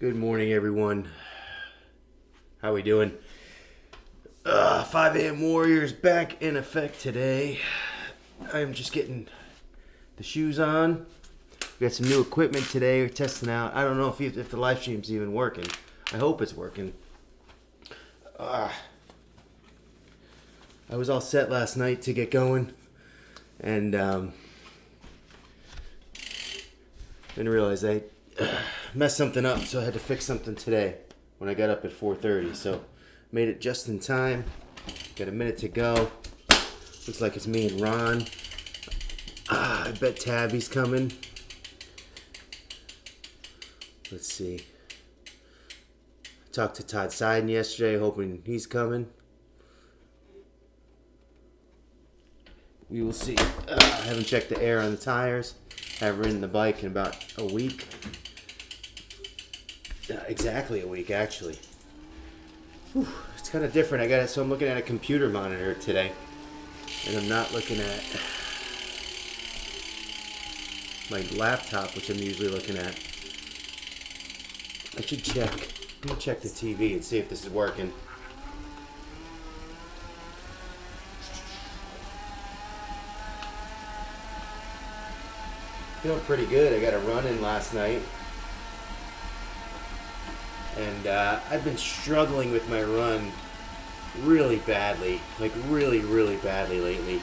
Good morning, everyone. How we doing? 5 a.m. Warriors back in effect today. I'm just getting the shoes on. We got some new equipment today. We're testing out. I don't know if the live stream's even working. I hope it's working. I was all set last night to get going, and didn't realize I messed something up, so I had to fix something today when I got up at 4:30. So made it just in time. Got a minute to go. Looks like it's me and Ron. I bet Tabby's coming. Let's see. Talked to Todd Seiden yesterday, hoping he's coming. We will see. I haven't checked the air on the tires. Haven't ridden the bike in about a week. Exactly a week, actually. Whew, it's kind of different. So I'm looking at a computer monitor today, and I'm not looking at my laptop, which I'm usually looking at. I should check. Let me check the TV and see if this is working. Feeling pretty good. I got a run in last night. And I've been struggling with my run really badly. Like really, really badly lately.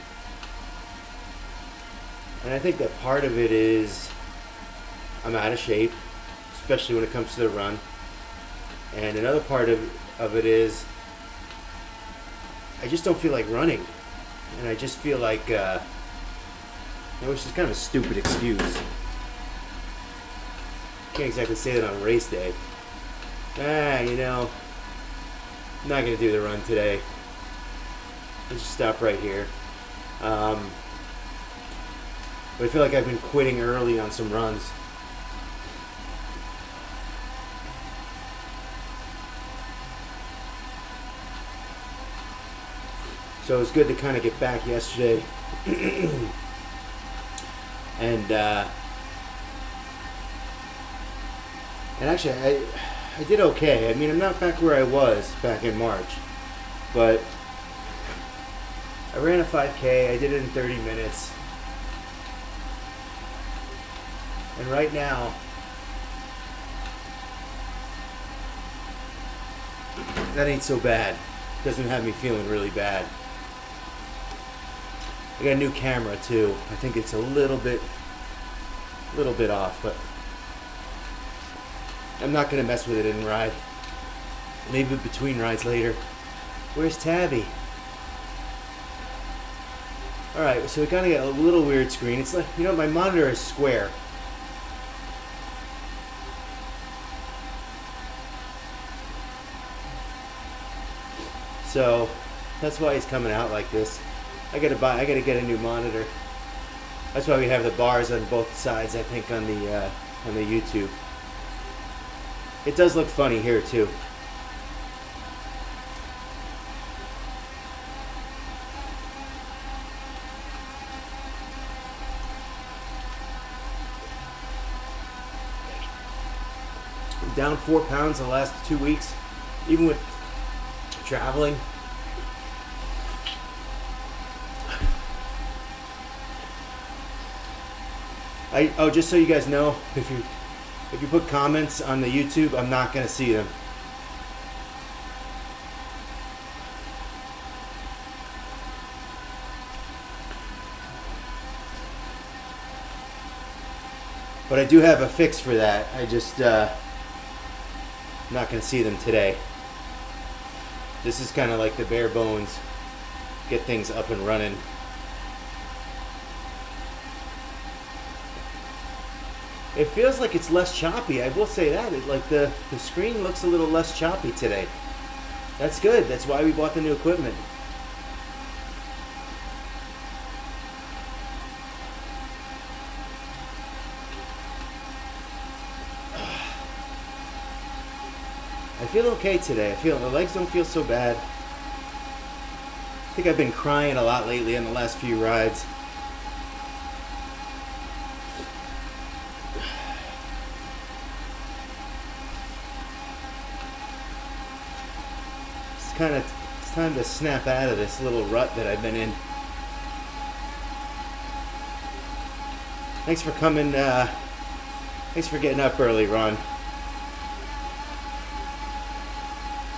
And I think that part of it is I'm out of shape, especially when it comes to the run. And another part of it is I just don't feel like running. And I just feel like, which is kind of a stupid excuse. Can't exactly say that on race day. I'm not going to do the run today. Let's just stop right here. But I feel like I've been quitting early on some runs. So it was good to kind of get back yesterday. And actually, I did okay. I mean, I'm not back where I was back in March, but I ran a 5K. I did it in 30 minutes. And right now, that ain't so bad. Doesn't have me feeling really bad. I got a new camera too. I think it's a little bit off, but I'm not gonna mess with it in ride. Maybe between rides later. Where's Tabby? Alright, so we kinda got a little weird screen. It's like, my monitor is square. So that's why it's coming out like this. I gotta get a new monitor. That's why we have the bars on both sides, I think, on the YouTube. It does look funny here too. I'm down 4 pounds the last 2 weeks, even with traveling. Just so you guys know, if you put comments on the YouTube, I'm not going to see them. But I do have a fix for that. I just not going to see them today. This is kind of like the bare bones. Get things up and running. It feels like it's less choppy. I will say that. The screen looks a little less choppy today. That's good. That's why we bought the new equipment. I feel okay today. The legs don't feel so bad. I think I've been crying a lot lately on the last few rides. it's time to snap out of this little rut that I've been in. Thanks for coming. Thanks for getting up early, Ron.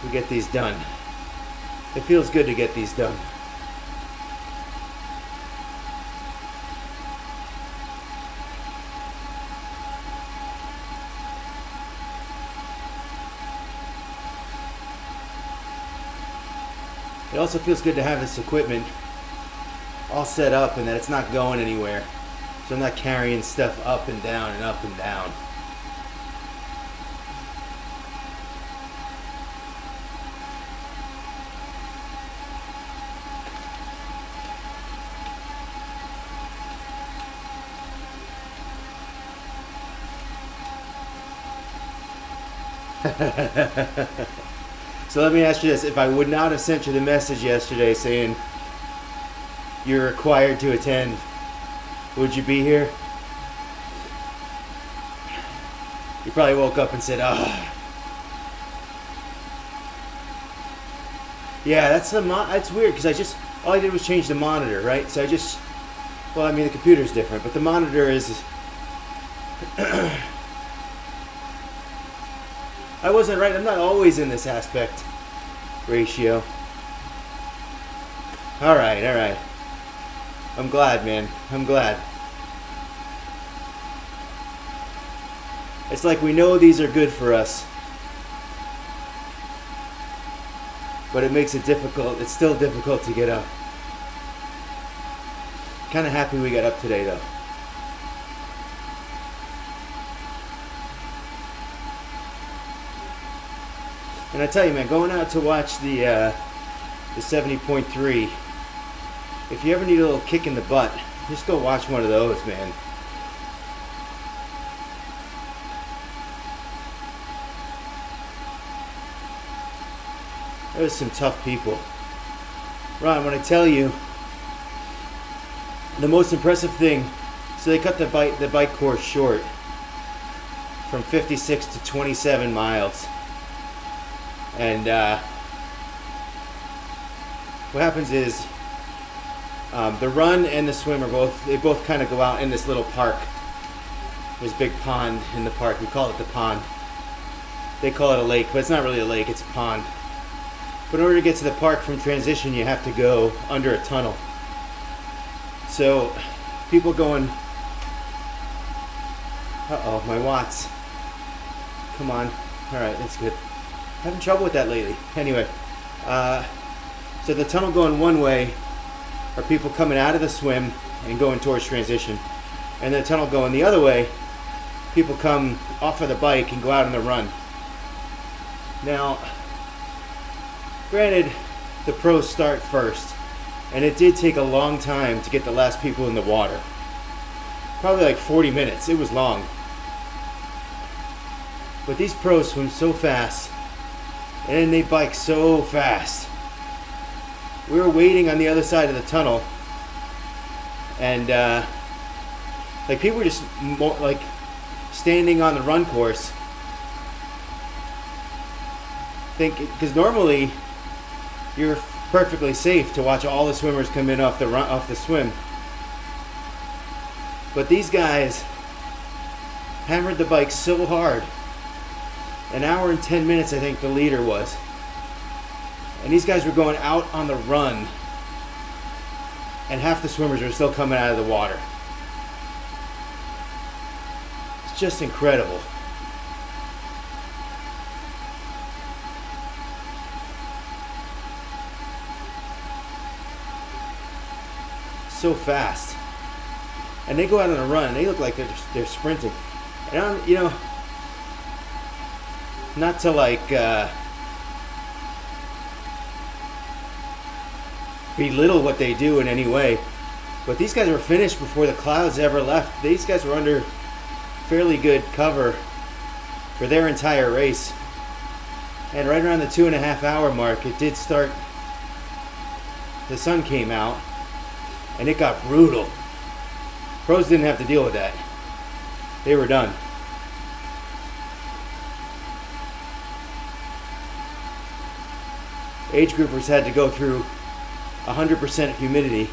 We get these done. It feels good to get these done. It also feels good to have this equipment all set up and that it's not going anywhere. So I'm not carrying stuff up and down and up and down. So let me ask you this. If I would not have sent you the message yesterday saying you're required to attend, would you be here? You probably woke up and said, "Ah." Yeah, that's weird because all I did was change the monitor, right? So well, I mean the computer's different, but the monitor is. I wasn't right. I'm not always in this aspect ratio. All right. I'm glad, man. I'm glad. It's like we know these are good for us, but it makes it difficult. It's still difficult to get up. Kind of happy we got up today, though. And I tell you, man, going out to watch the 70.3, if you ever need a little kick in the butt, just go watch one of those, man. There's some tough people. Ron, when I tell you, the most impressive thing, so they cut the bike course short from 56 to 27 miles. And what happens is the run and the swim both kind of go out in this little park. There's a big pond in the park. We call it the pond. They call it a lake, but it's not really a lake, it's a pond. But in order to get to the park from transition, you have to go under a tunnel. So people going, uh-oh, my watts. Come on. All right, that's good. Having trouble with that lately. Anyway, so the tunnel going one way are people coming out of the swim and going towards transition. And the tunnel going the other way, people come off of the bike and go out on the run. Now, granted, the pros start first, and it did take a long time to get the last people in the water. Probably like 40 minutes. It was long. But these pros swim so fast, and they bike so fast. We were waiting on the other side of the tunnel, and like people were just like standing on the run course, because normally you're perfectly safe to watch all the swimmers come in off the swim. But these guys hammered the bike so hard. An hour and 10 minutes, I think the leader was. And these guys were going out on the run. And half the swimmers are still coming out of the water. It's just incredible. So fast. And they go out on a run and they look like they're sprinting. And not to like belittle what they do in any way, but these guys were finished before the clouds ever left. These guys were under fairly good cover for their entire race. And right around the 2.5 hour mark, it did start, the sun came out and it got brutal. Pros didn't have to deal with that. They were done. age groupers had to go through 100% humidity.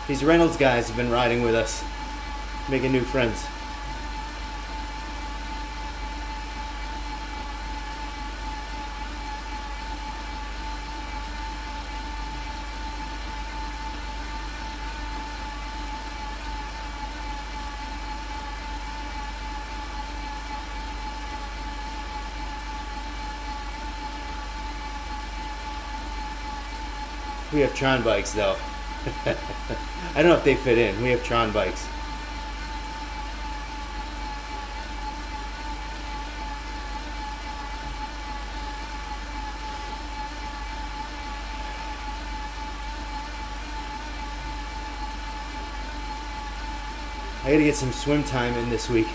These Reynolds guys have been riding with us, making new friends. We have Tron bikes though. I don't know if they fit in. We have Tron bikes. I gotta get some swim time in this week.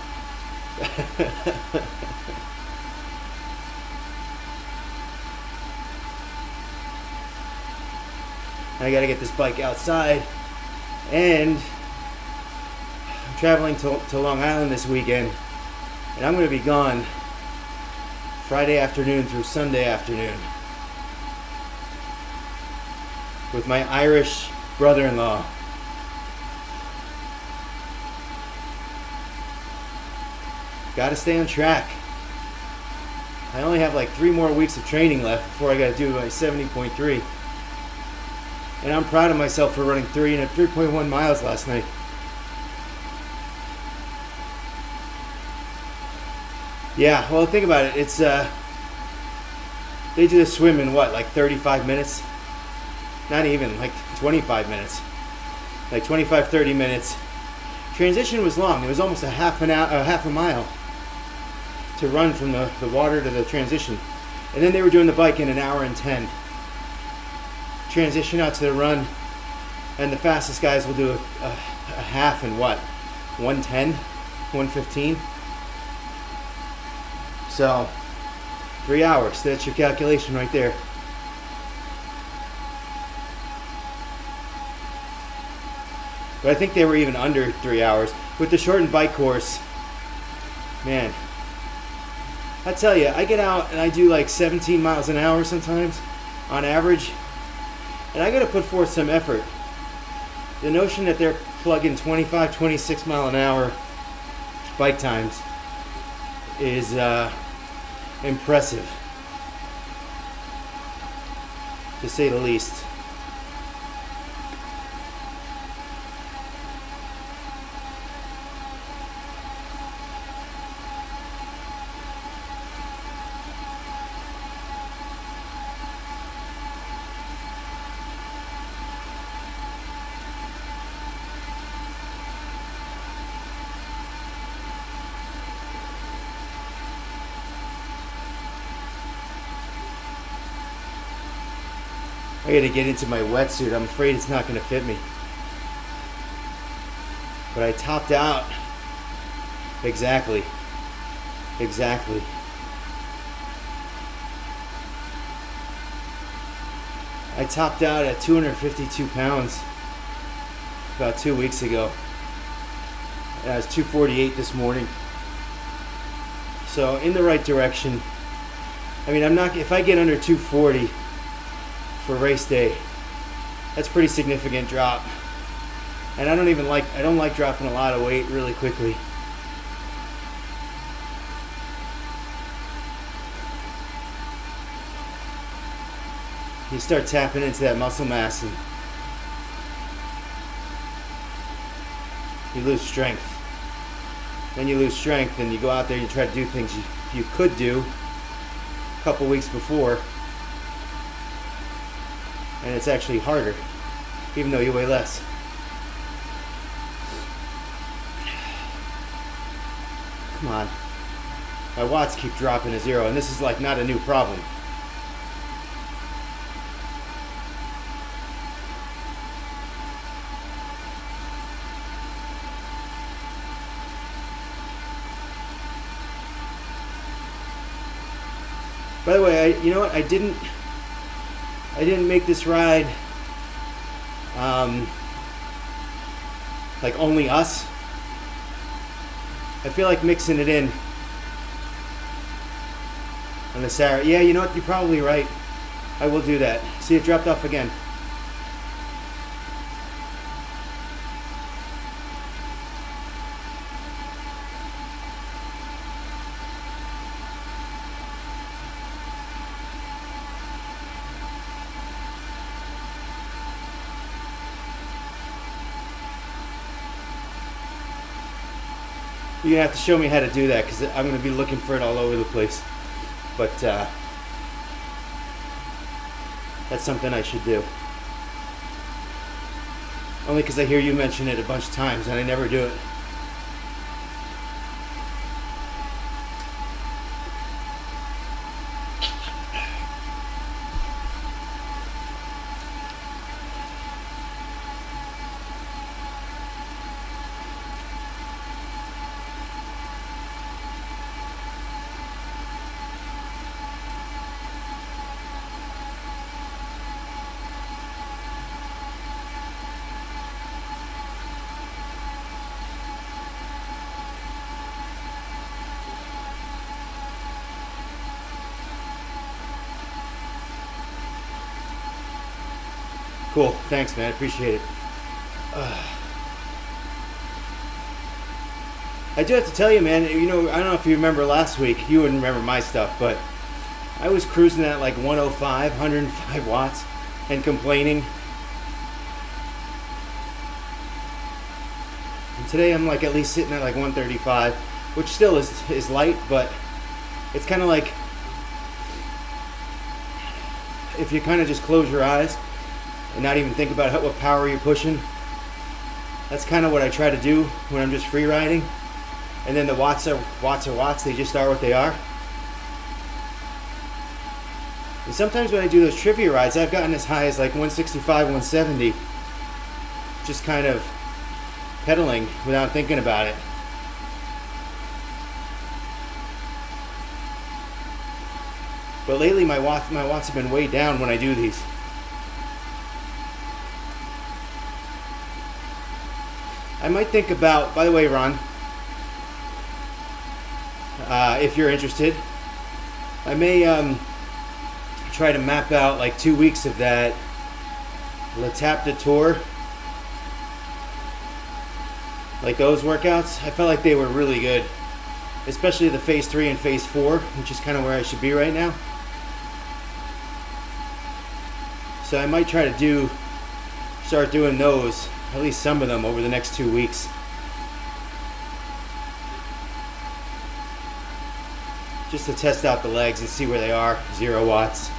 I gotta get this bike outside, and I'm traveling to Long Island this weekend, and I'm gonna be gone Friday afternoon through Sunday afternoon with my Irish brother-in-law. Gotta stay on track. I only have like 3 more weeks of training left before I gotta do my 70.3. And I'm proud of myself for running 3.1 miles last night. Yeah, well, think about it. It's they do the swim in what, like 35 minutes? Not even, like 25 minutes. Like 25, 30 minutes. Transition was long. It was almost a half a mile to run from the water to the transition. And then they were doing the bike in 1 hour and 10. Transition out to the run, and the fastest guys will do a half in what, 110, 115. So 3 hours. That's your calculation right there. But I think they were even under 3 hours with the shortened bike course. Man, I tell you, I get out and I do like 17 miles an hour sometimes on average. And I gotta put forth some effort. The notion that they're plugging 25, 26 mile an hour bike times is impressive, to say the least. I gotta get into my wetsuit. I'm afraid it's not gonna fit me. But I topped out. Exactly. I topped out at 252 pounds about 2 weeks ago. And I was 248 this morning. So in the right direction. I mean, if I get under 240 for race day, that's a pretty significant drop. And I don't like dropping a lot of weight really quickly. You start tapping into that muscle mass and you lose strength. Then you lose strength and you go out there and you try to do things you could do a couple weeks before. And it's actually harder, even though you weigh less. Come on. My watts keep dropping to 0, and this is like not a new problem. By the way, you know what? I didn't make this ride like only us. I feel like mixing it in on the Saturday. Yeah, you know what? You're probably right. I will do that. See, it dropped off again. You're gonna have to show me how to do that, because I'm gonna be looking for it all over the place. But that's something I should do. Only because I hear you mention it a bunch of times and I never do it. Cool, thanks man, I appreciate it. I do have to tell you man, you know, I don't know if you remember last week, you wouldn't remember my stuff, but I was cruising at like 105, 105 watts and complaining. And today I'm like at least sitting at like 135, which still is light, but it's kind of like if you kind of just close your eyes and not even think about what power you're pushing. That's kind of what I try to do when I'm just free riding. And then the watts are watts, they just are what they are. And sometimes when I do those trivia rides, I've gotten as high as like 165, 170. Just kind of pedaling without thinking about it. But lately my watts have been way down when I do these. I might think about, by the way, Ron, if you're interested, I may try to map out like 2 weeks of that Watopia tour, like those workouts. I felt like they were really good, especially the phase 3 and phase 4, which is kind of where I should be right now. So I might try to start doing those, at least some of them, over the next 2 weeks. Just to test out the legs and see where they are. 0 watts.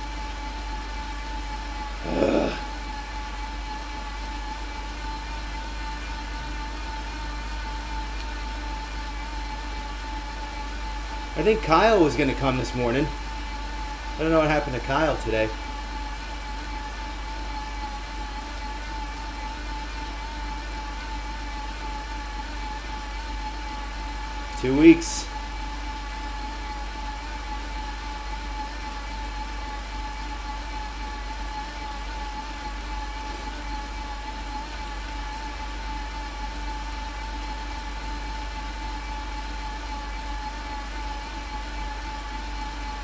I think Kyle was going to come this morning. I don't know what happened to Kyle today. Two weeks.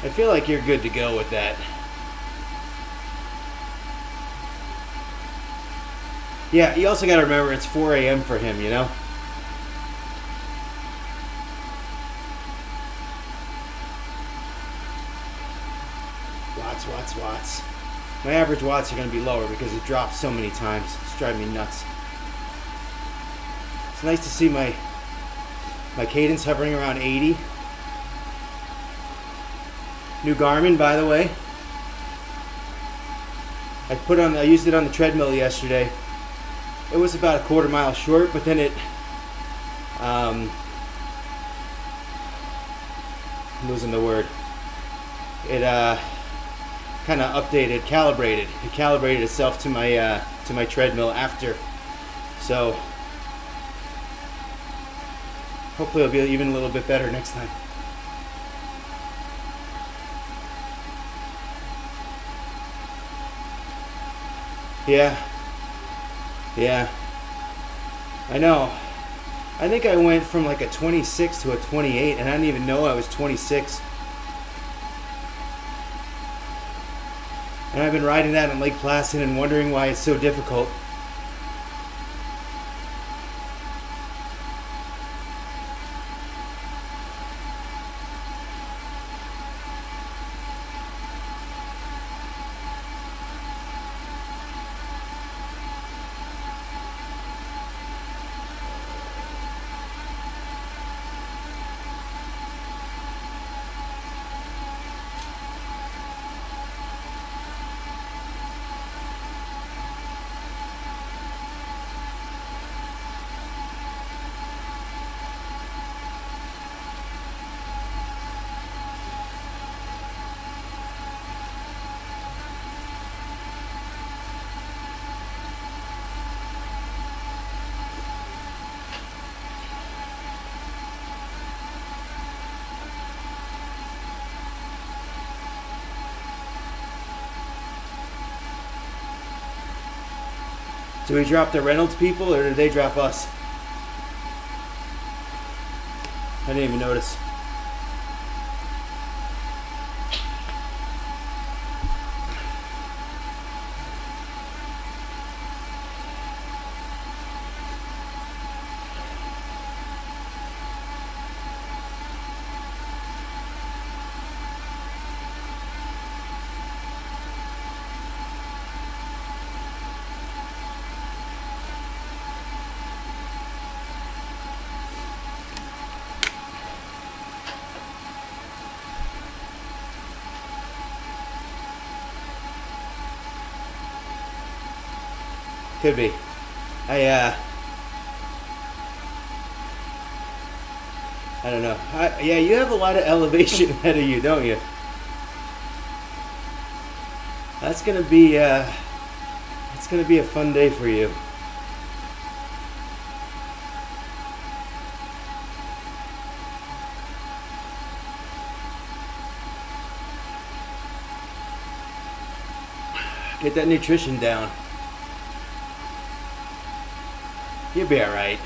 I feel like you're good to go with that. Yeah, you also got to remember it's 4 a.m. for him, you know? Watts. My average watts are going to be lower because it drops so many times. It's driving me nuts. It's nice to see my cadence hovering around 80. New Garmin, by the way. I used it on the treadmill yesterday. It was about a quarter mile short, but then it I'm losing the word. It kind of calibrated. It calibrated itself to my treadmill after. So hopefully it'll be even a little bit better next time. Yeah. I know. I think I went from like a 26 to a 28, and I didn't even know I was 26. And I've been riding that in Lake Placid and wondering why it's so difficult. Do we drop the Reynolds people, or did they drop us? I didn't even notice. Could be. I don't know. Yeah, you have a lot of elevation ahead of you, don't you? That's gonna be it's gonna be a fun day for you. Get that nutrition down. You'll be alright.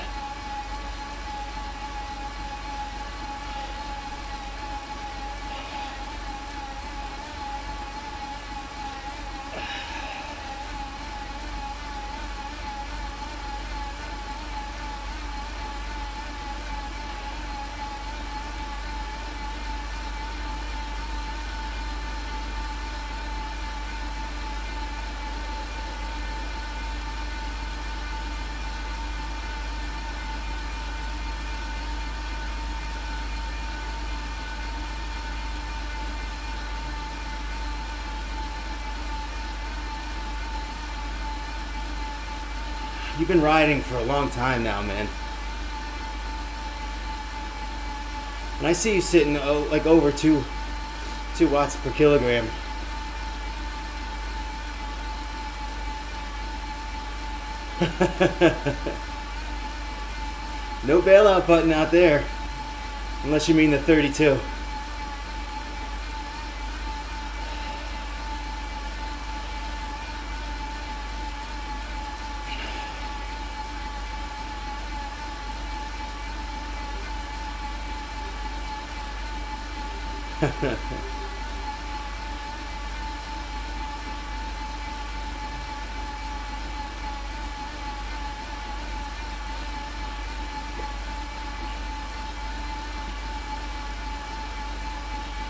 You've been riding for a long time now, man. And I see you sitting like over 2 watts per kilogram. No bailout button out there. Unless you mean the 32.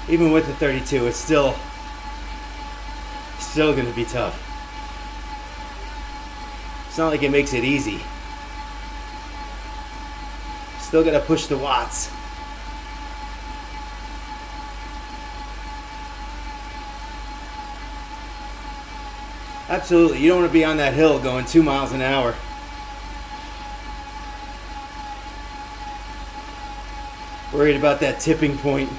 Even with the 32, it's still going to be tough. It's not like it makes it easy. Still got to push the watts. Absolutely, you don't want to be on that hill going 2 miles an hour. Worried about that tipping point.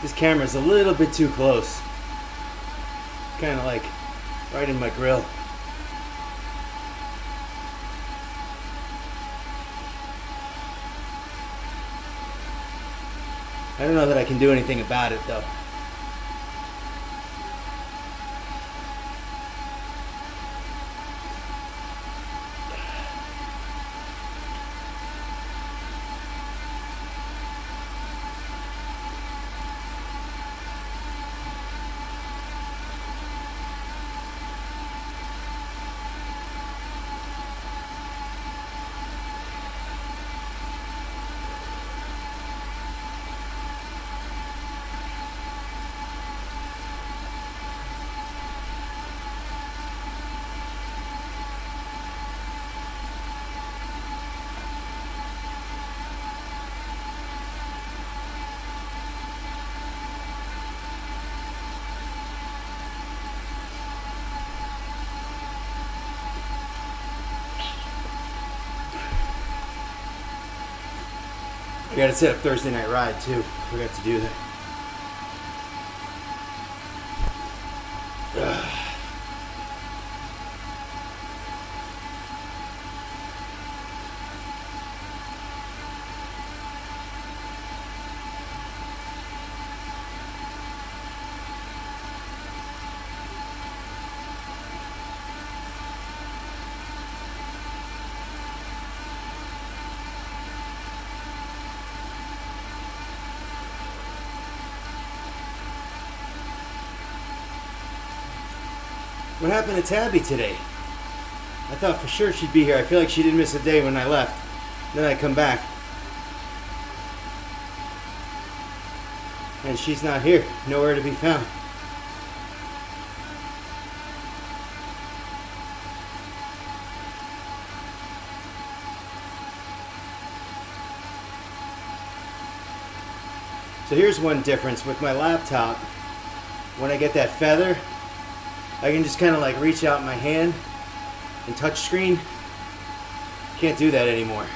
This camera's a little bit too close. Kind of like right in my grill. I don't know that I can do anything about it though. We gotta set up Thursday night ride too. Forgot to do that. What happened to Tabby today? I thought for sure she'd be here. I feel like she didn't miss a day when I left. Then I come back. And she's not here. Nowhere to be found. So here's one difference with my laptop. When I get that feather, I can just kind of like reach out my hand and touch screen. Can't do that anymore.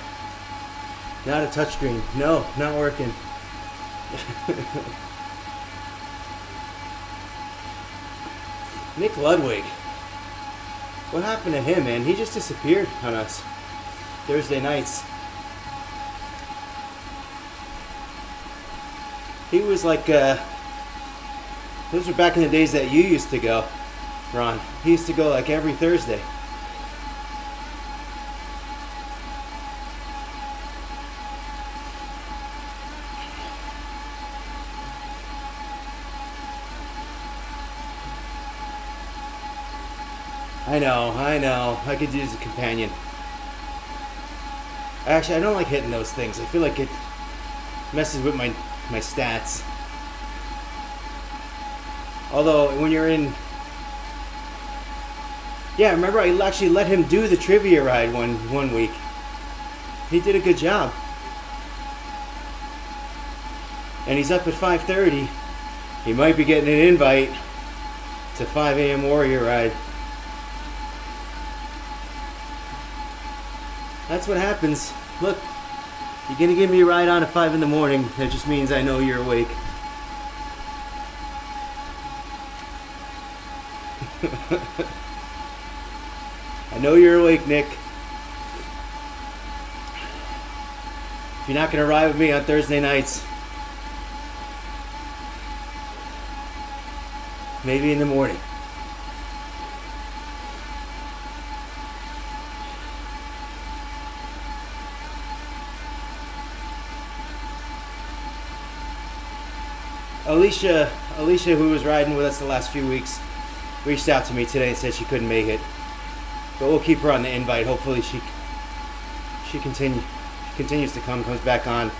Not a touch screen. No, not working. Nick Ludwig. What happened to him, man? He just disappeared on us Thursday nights. He was like, those were back in the days that you used to go, Ron. He used to go like every Thursday. I know. I could use a companion. Actually, I don't like hitting those things. I feel like it messes with my stats. Although, when you're in... Yeah, remember I actually let him do the trivia ride one week. He did a good job. And he's up at 5:30. He might be getting an invite to 5 a.m. Warrior Ride. That's what happens. Look, you're gonna give me a ride on at 5 in the morning. That just means I know you're awake. I know you're awake, Nick. If you're not gonna ride with me on Thursday nights, maybe in the morning. Alicia, who was riding with us the last few weeks, reached out to me today and said she couldn't make it. But we'll keep her on the invite. Hopefully she continues to come, comes back on.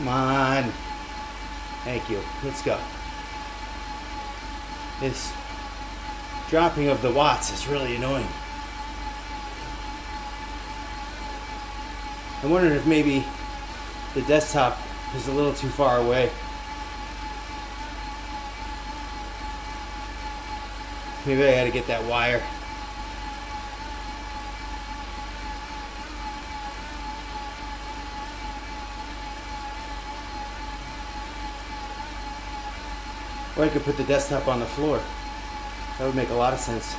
Come on. Thank you. Let's go. This dropping of the watts is really annoying. I'm wondering if maybe the desktop is a little too far away. Maybe I gotta get that wire. Or I could put the desktop on the floor. That would make a lot of sense.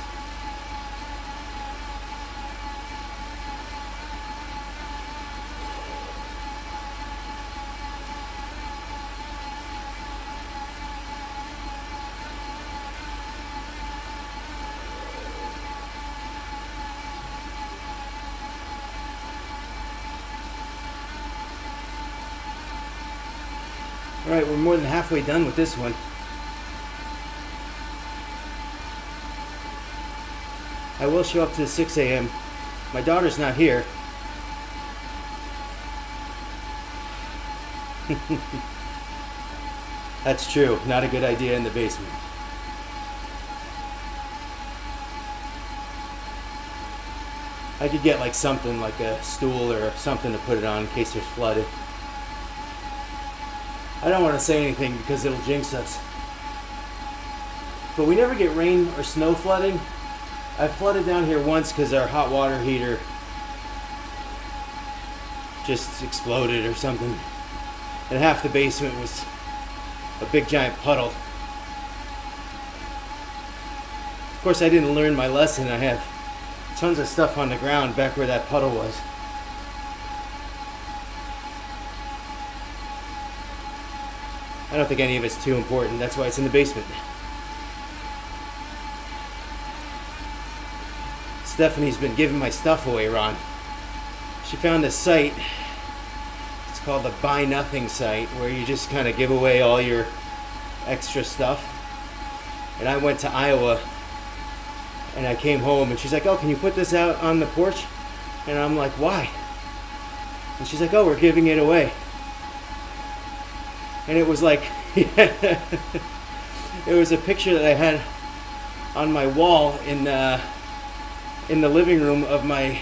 Alright, we're more than halfway done with this one. I will show up to 6 a.m. My daughter's not here. That's true. Not a good idea in the basement. I could get like something like a stool or something to put it on in case there's flooded. I don't want to say anything because it'll jinx us. But we never get rain or snow flooding. I flooded down here once because our hot water heater just exploded or something. And half the basement was a big giant puddle. Of course, I didn't learn my lesson. I have tons of stuff on the ground back where that puddle was. I don't think any of it's too important. That's why it's in the basement. Stephanie's been giving my stuff away, Ron. She found this site. It's called the Buy Nothing site, where you just kind of give away all your extra stuff. And I went to Iowa, and I came home, and she's like, "Oh, can you put this out on the porch?" And I'm like, "Why?" And she's like, "Oh, we're giving it away." And it was like, it was a picture that I had on my wall in the living room of my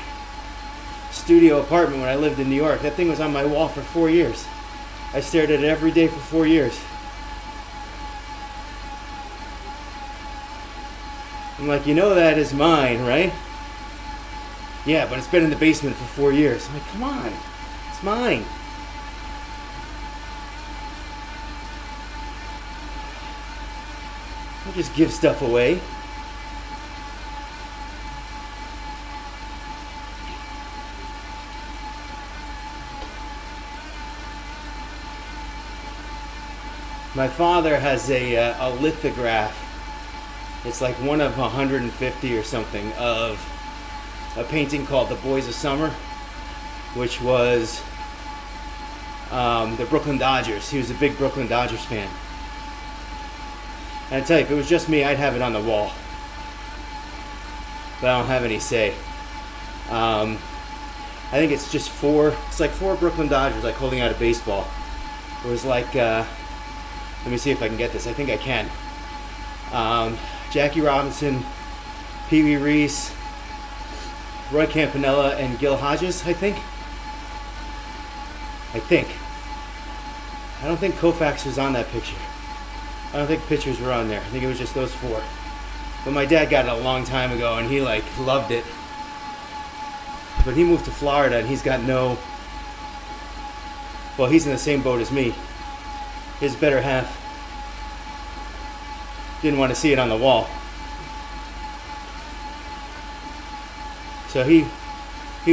studio apartment when I lived in New York. That thing was on my wall for 4 years. I stared at it every day for 4 years. I'm like, you know that is mine, right? Yeah, but it's been in the basement for 4 years. I'm like, come on, it's mine. Don't just give stuff away. My father has a lithograph. It's like one of 150 or something of a painting called The Boys of Summer, which was the Brooklyn Dodgers. He was a big Brooklyn Dodgers fan. And I tell you, if it was just me, I'd have it on the wall. But I don't have any say. I think it's just it's like four Brooklyn Dodgers like holding out a baseball. It was like, let me see if I can get this. I think I can. Jackie Robinson, Pee Wee Reese, Roy Campanella, and Gil Hodges, I think. I don't think Koufax was on that picture. I don't think pictures were on there. I think it was just those four. But my dad got it a long time ago, and he like loved it. But he moved to Florida, and he's got no... Well, he's in the same boat as me. His better half didn't want to see it on the wall. So he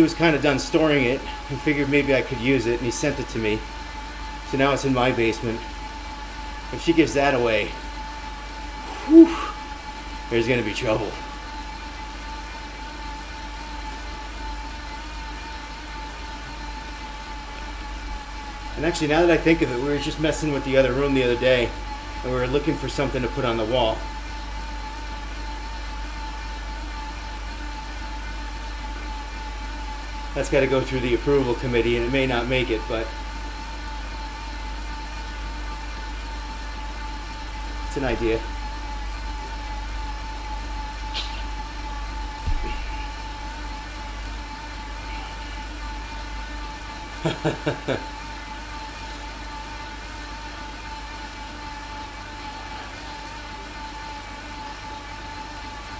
was kind of done storing it and figured maybe I could use it, and he sent it to me. So now it's in my basement. If she gives that away, whew, there's going to be trouble. And actually, now that I think of it, we were just messing with the other room the other day, and we were looking for something to put on the wall. That's got to go through the approval committee, and it may not make it, but an idea.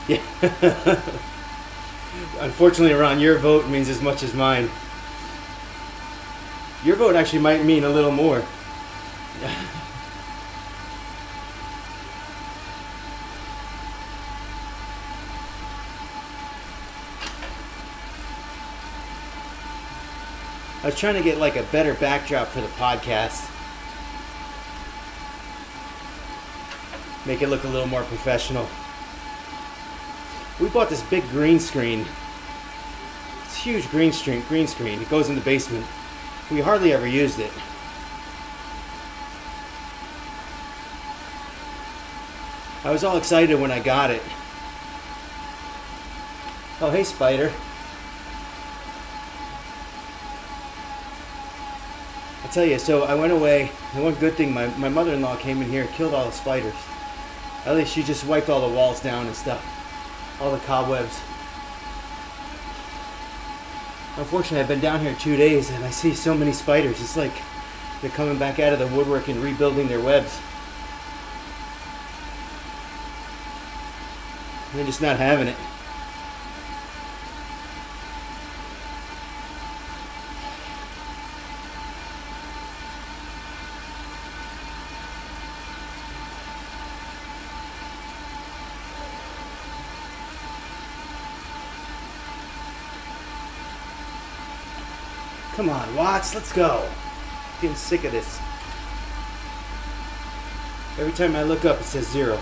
Yeah. Unfortunately, Ron, your vote means as much as mine. Your vote actually might mean a little more. I was trying to get like a better backdrop for the podcast. Make it look a little more professional. We bought this big green screen. It's a huge green screen. It goes in the basement. We hardly ever used it. I was all excited when I got it. Oh, hey, Spider. I tell you, so I went away, and one good thing, my mother-in-law came in here and killed all the spiders. At least she just wiped all the walls down and stuff. All the cobwebs. Unfortunately, I've been down here 2 days, and I see so many spiders. It's like they're coming back out of the woodwork and rebuilding their webs. They're just not having it. Come on, Watts, let's go. I'm getting sick of this. Every time I look up, it says 0.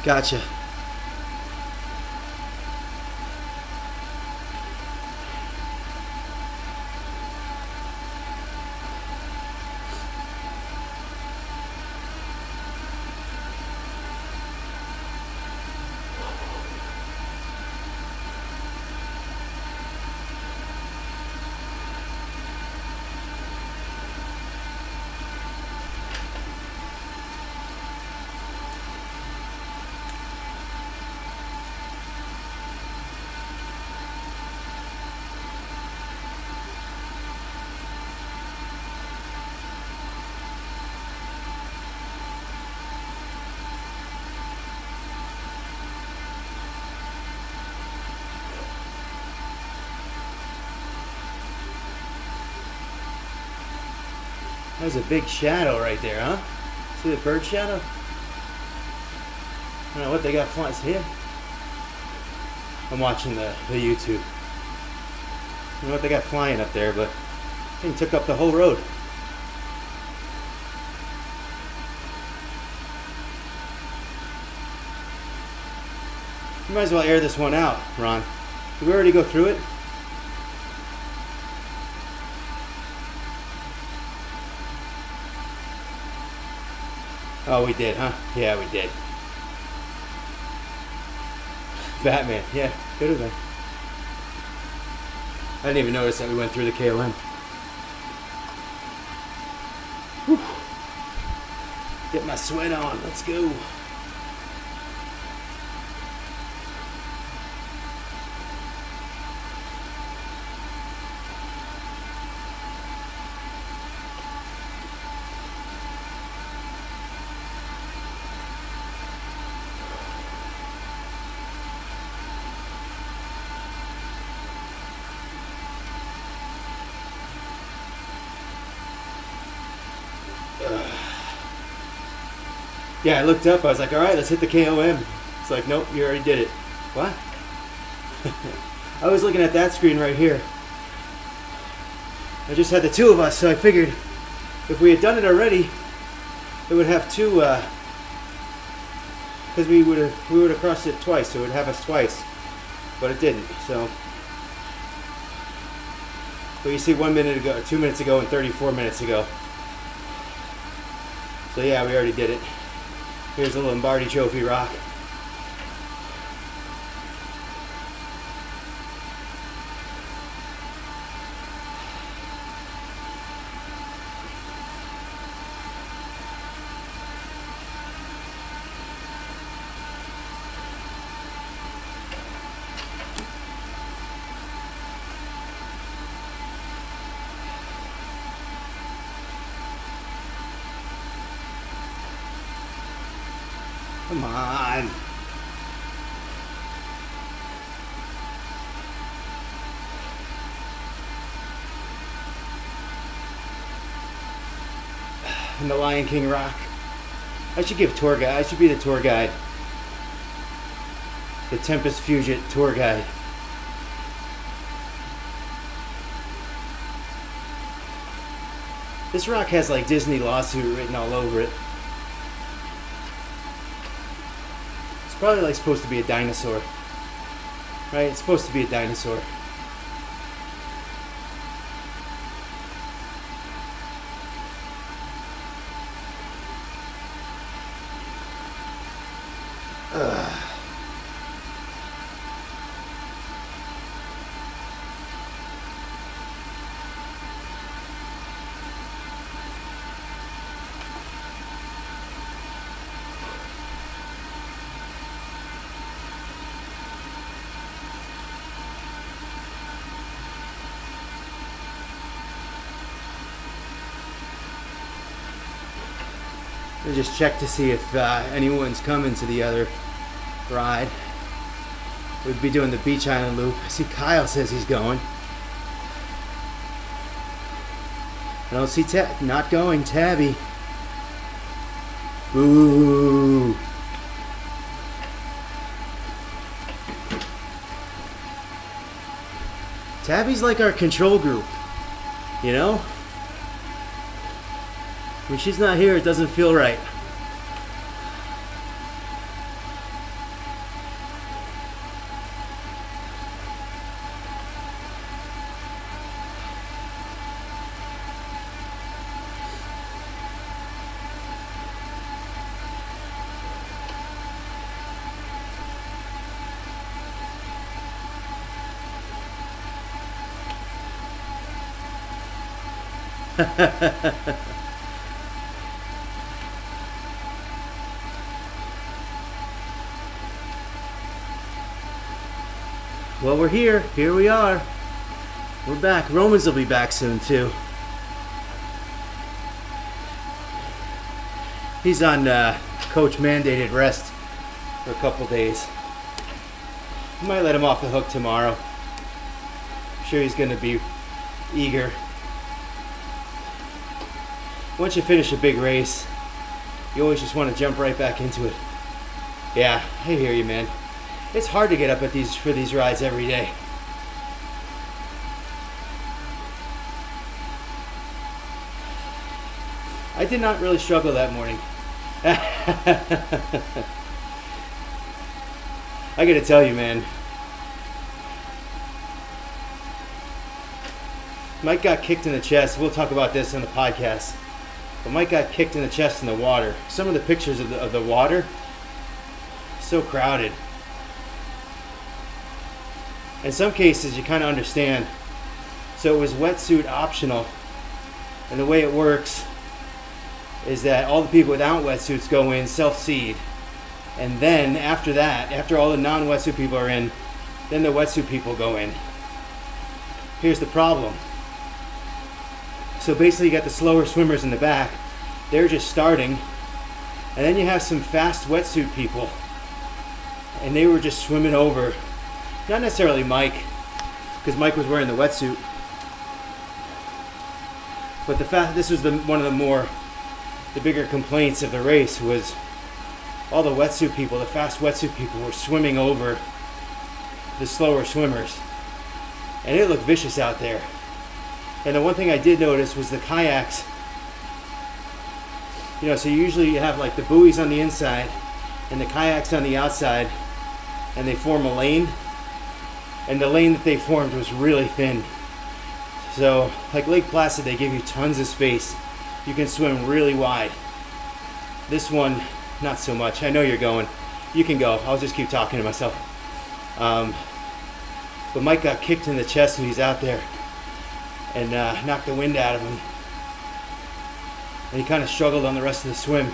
Gotcha. There's a big shadow right there, huh? See the bird shadow? I don't know what they got flying here. I'm watching the YouTube. I don't know what they got flying up there, but I think it took up the whole road. You might as well air this one out, Ron. Did we already go through it? Oh, we did, huh? Yeah, we did. Batman, yeah, could have been. I didn't even notice that we went through the KOM. Whew. Get my sweat on, let's go. Yeah, I looked up. I was like, all right, let's hit the KOM. It's like, nope, you already did it. What? I was looking at that screen right here. I just had the two of us, so I figured if we had done it already, it would have two, because we would have crossed it twice, so it would have us twice, but it didn't. So, but you see, 1 minute ago, 2 minutes ago, and 34 minutes ago. So yeah, we already did it. Here's a Lombardi Trophy rock. Come on. And the Lion King rock. I should give tour guide. I should be the tour guide. The Tempus Fugit tour guide. This rock has like Disney lawsuit written all over it. It's probably like supposed to be a dinosaur. Right? It's supposed to be a dinosaur. I just check to see if anyone's coming to the other ride. We'd be doing the Beach Island loop. I see Kyle says he's going. I don't see not going, Tabby. Boo. Tabby's like our control group, you know? When she's not here, it doesn't feel right. Well, we're here. Here we are. We're back. Romans will be back soon, too. He's on coach-mandated rest for a couple days. I might let him off the hook tomorrow. I'm sure he's going to be eager. Once you finish a big race, you always just want to jump right back into it. Yeah, I hear you, man. It's hard to get up at for these rides every day. I did not really struggle that morning. I gotta tell you, man. Mike got kicked in the chest. We'll talk about this in the podcast. But Mike got kicked in the chest in the water. Some of the pictures of the water, so crowded. In some cases, you kind of understand. So it was wetsuit optional. And the way it works is that all the people without wetsuits go in self-seed. And then after that, after all the non-wetsuit people are in, then the wetsuit people go in. Here's the problem. So basically you got the slower swimmers in the back. They're just starting. And then you have some fast wetsuit people. And they were just swimming over. Not necessarily Mike, because Mike was wearing the wetsuit. But this was one of the more the bigger complaints of the race was all the wetsuit people, the fast wetsuit people were swimming over the slower swimmers. And it looked vicious out there. And the one thing I did notice was the kayaks. You know, so usually you have like the buoys on the inside and the kayaks on the outside, and they form a lane. And the lane that they formed was really thin. So, like Lake Placid, they give you tons of space. You can swim really wide. This one, not so much. I know you're going. You can go. I'll just keep talking to myself. But Mike got kicked in the chest when he's out there and knocked the wind out of him. And he kind of struggled on the rest of the swim.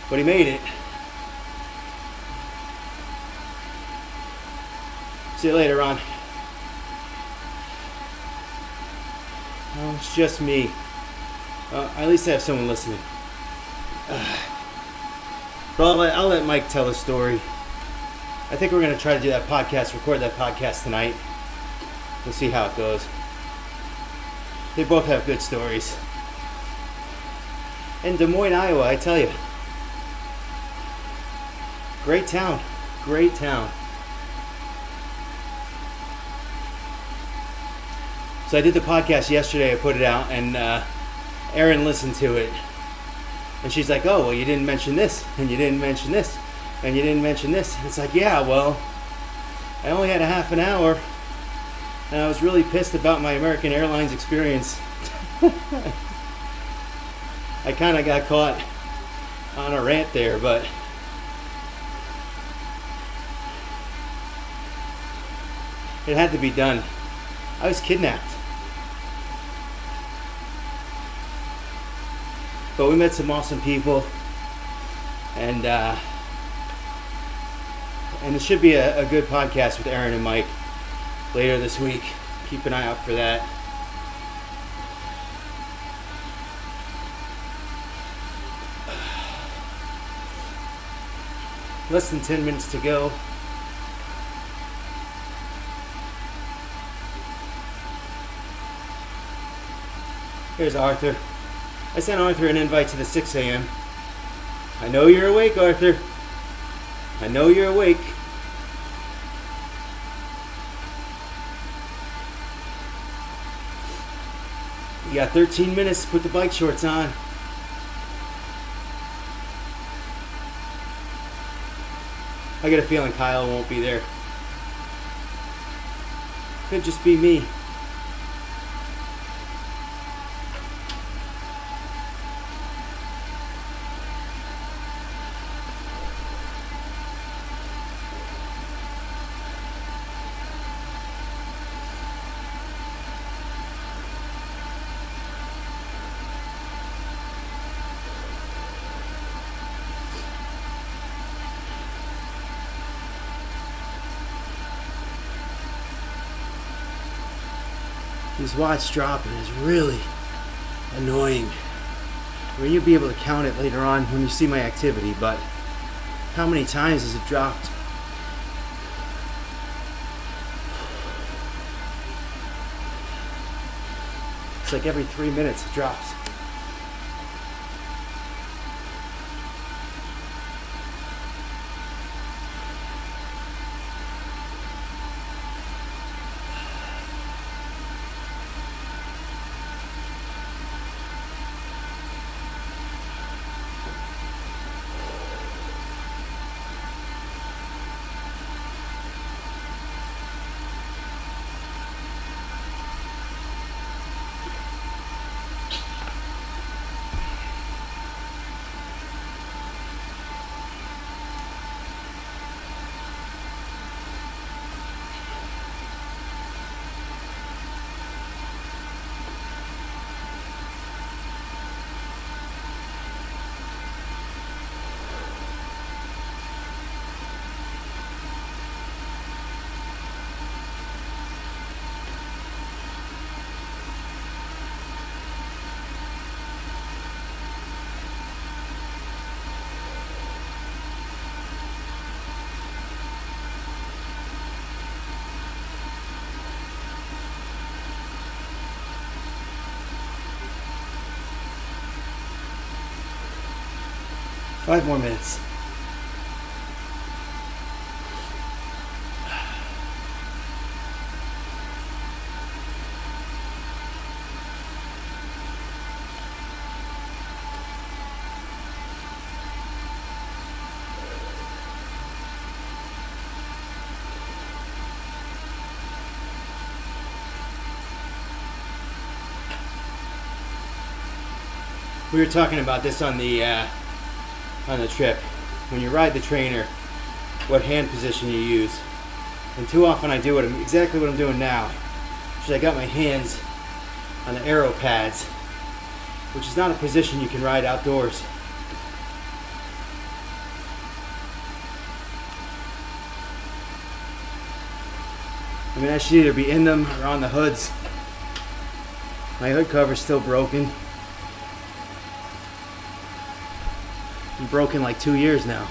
But he made it. See you later, Ron. Oh, it's just me. At least I have someone listening. But I'll let Mike tell the story. I think we're going to try to do that podcast, record that podcast tonight. We'll see how it goes. They both have good stories. And Des Moines, Iowa, I tell you. Great town. Great town. So I did the podcast yesterday, I put it out, and Erin listened to it. And she's like, oh, well, you didn't mention this, and you didn't mention this, and you didn't mention this. And it's like, yeah, well, I only had a half an hour, and I was really pissed about my American Airlines experience. I kind of got caught on a rant there, but it had to be done. I was kidnapped. But we met some awesome people, and it should be a good podcast with Aaron and Mike later this week. Keep an eye out for that. Less than 10 minutes to go. Here's Arthur. I sent Arthur an invite to the 6 a.m. I know you're awake, Arthur. I know you're awake. You got 13 minutes to put the bike shorts on. I get a feeling Kyle won't be there. Could just be me. This watch dropping is really annoying. I mean, you'll be able to count it later on when you see my activity, but how many times has it dropped? It's like every 3 minutes it drops. 5 more minutes. We were talking about this on the trip. When you ride the trainer, what hand position you use. And too often I do exactly what I'm doing now. Which is I got my hands on the arrow pads, which is not a position you can ride outdoors. I mean, I should either be in them or on the hoods. My hood cover's still broken. Been broken like 2 years now.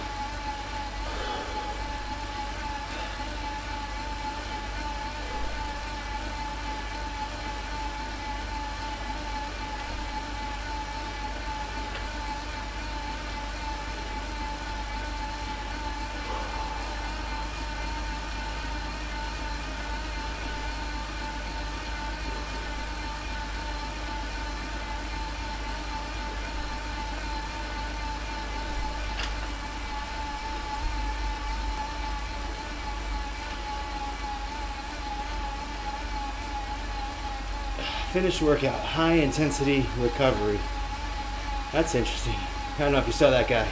Finished workout, high intensity recovery. That's interesting. I don't know if you saw that guy.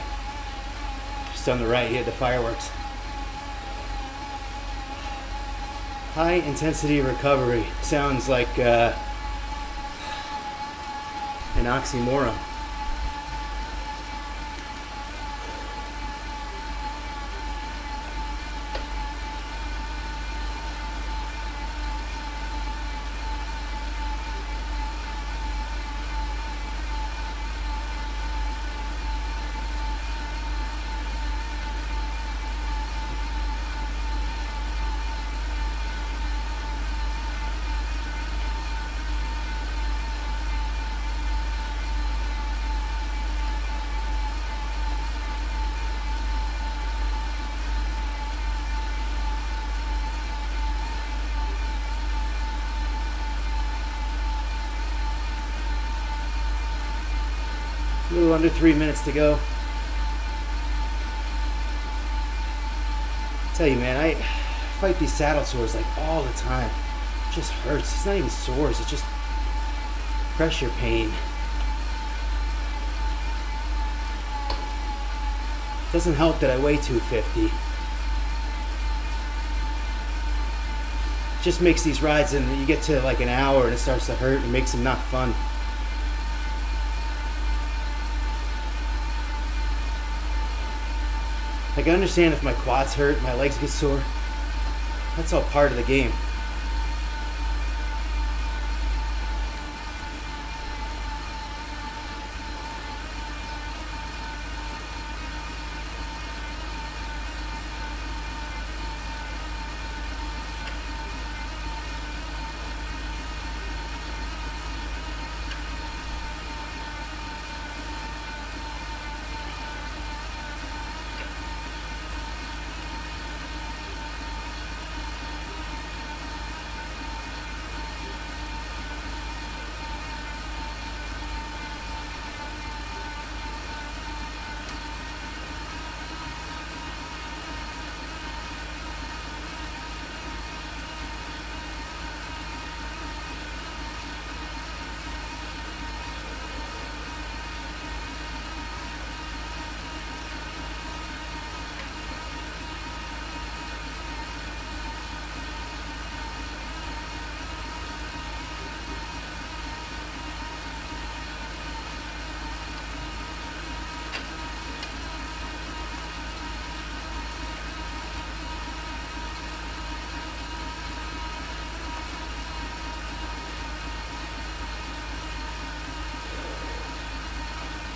Just on the right, he had the fireworks. High intensity recovery sounds like an oxymoron. A little under 3 minutes to go. I tell you, man, I fight these saddle sores like all the time. It just hurts. It's not even sores, it's just pressure pain. Doesn't help that I weigh 250. It just makes these rides, and you get to like an hour and it starts to hurt and makes them not fun. Like, I understand if my quads hurt, my legs get sore. That's all part of the game.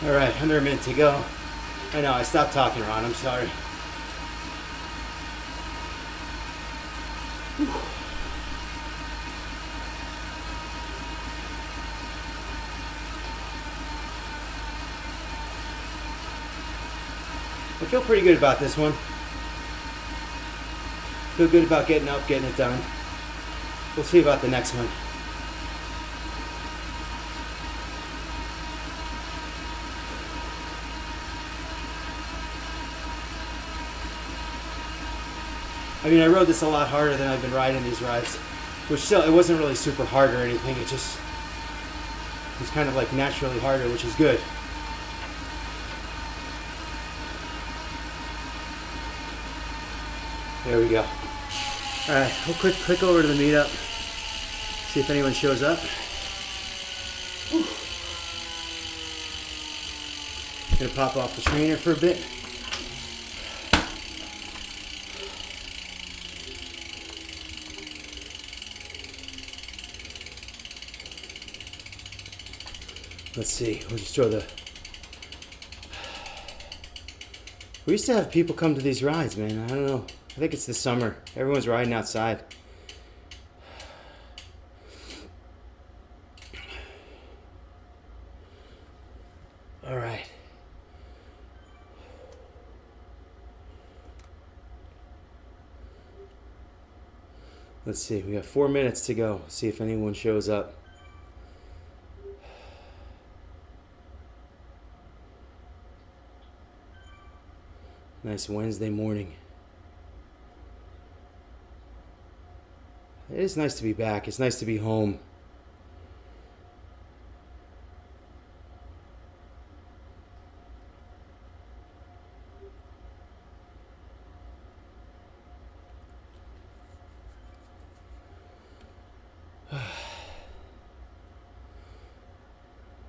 All right, under a minute to go. I know, I stopped talking, Ron. I'm sorry. I feel pretty good about this one. Feel good about getting up, getting it done. We'll see about the next one. I mean, I rode this a lot harder than I've been riding these rides. Which still, it wasn't really super hard or anything. It just was kind of like naturally harder, which is good. There we go. Alright, we'll click over to the meetup. See if anyone shows up. Whew. Gonna pop off the trainer for a bit. Let's see, we'll just throw the... We used to have people come to these rides, man. I don't know. I think it's the summer. Everyone's riding outside. All right. Let's see, we got 4 minutes to go. See if anyone shows up. Nice Wednesday morning. It is nice to be back. It's nice to be home.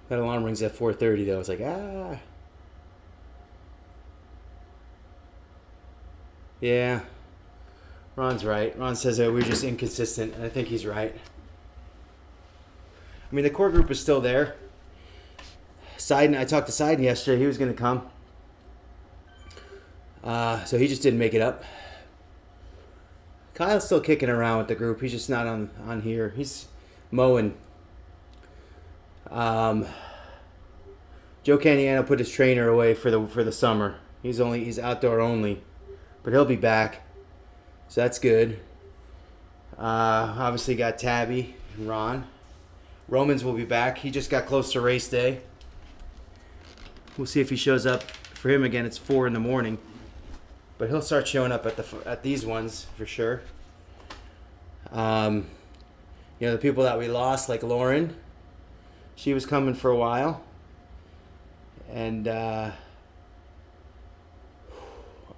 That alarm rings at 4:30 though. It's like, ah. Yeah, Ron's right. Ron says that we're just inconsistent, and I think he's right. I mean, the core group is still there. Seiden, I talked to Seiden yesterday. He was going to come. So he just didn't make it up. Kyle's still kicking around with the group. He's just not on here. He's mowing. Joe Caniano put his trainer away for the summer. He's outdoor only. But he'll be back, so that's good. Obviously got Tabby and Ron. Romans will be back. He just got close to race day. We'll see if he shows up. For him again, it's 4 in the morning, but he'll start showing up at these ones for sure. The people that we lost, like Lauren, she was coming for a while, and.